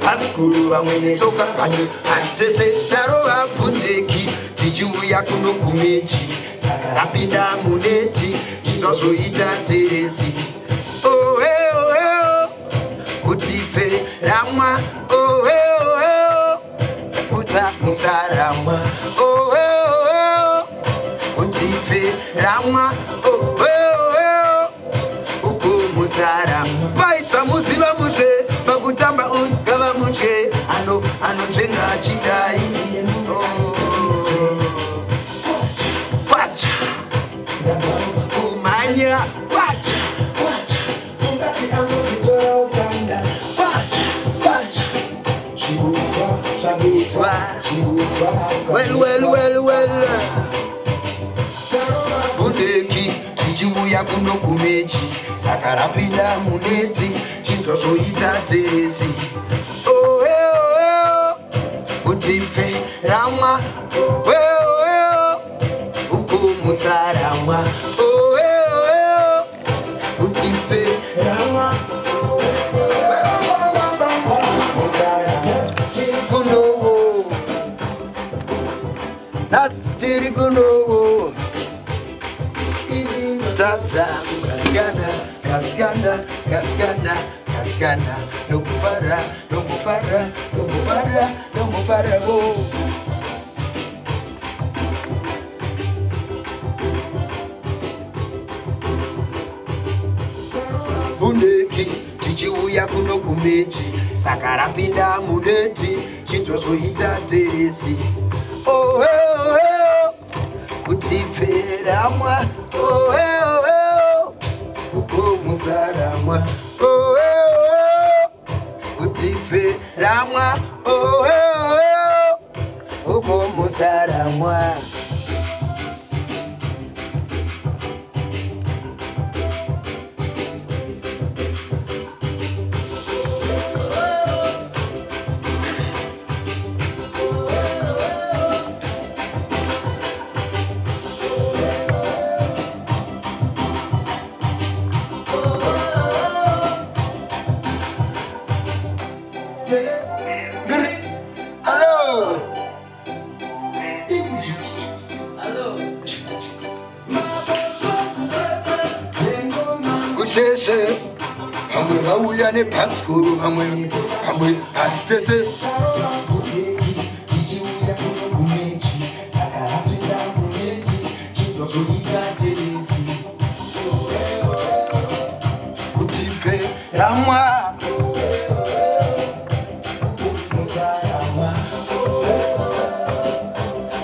Askuru amwene soka kanyu atese taro aputeki tijuya kuno kumechi rapinda muneti itozoita teresi oh hey oh hey kutife ramwa oh hey oh hey uta musarama oh hey oh hey kutife ramwa oh hey oh hey uko musarama baisa musiba mushe bakutamba ungaba muche ano chenga chidai kwacha umanya kwacha ungati amukitoa ukanda kwacha shibutwa well bundeki kichibuya kuno kumechi sakarapinda muneti chintozoita teresi oh hey kutife ramwa oh hey uko musarama oh hey kutife ramwa musarama chikuno nas chikuno tata kaskana no mufara wo bundeki tichiuya kuno kumechi sakarapinda muneti chintozoita teresi oh hey kutipfera mwa oh hey uko musarama oh hey kutipfera mwa oh hey uko musarama Sheshe, hamwe bauya ne paskuru hamwe atese. Kutife ramwa,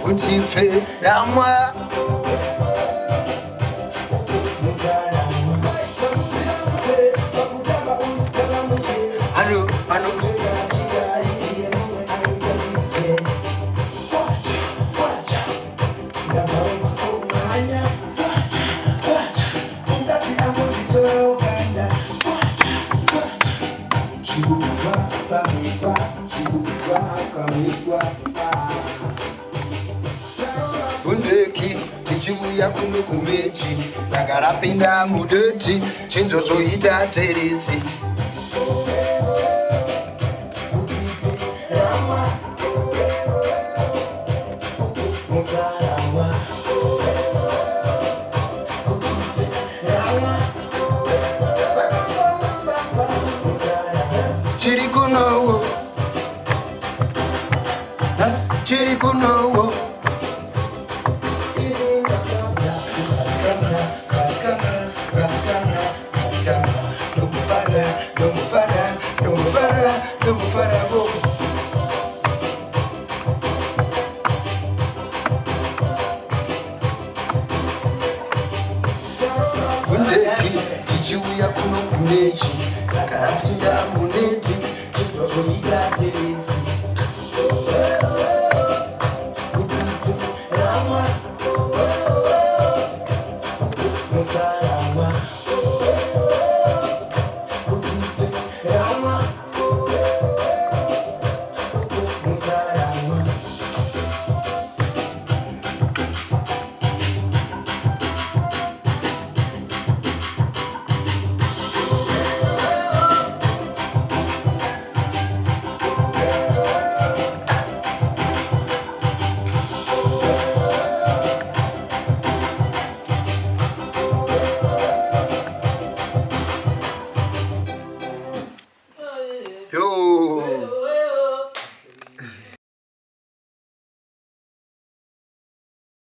kutife ramwa. Bundeki tichiuya kuno kumechi sakarapinda mudeti chinzozoita teresi chirikuno nas chirikuno Bundeki tichiuya kuno kumechi sakarapinda muneti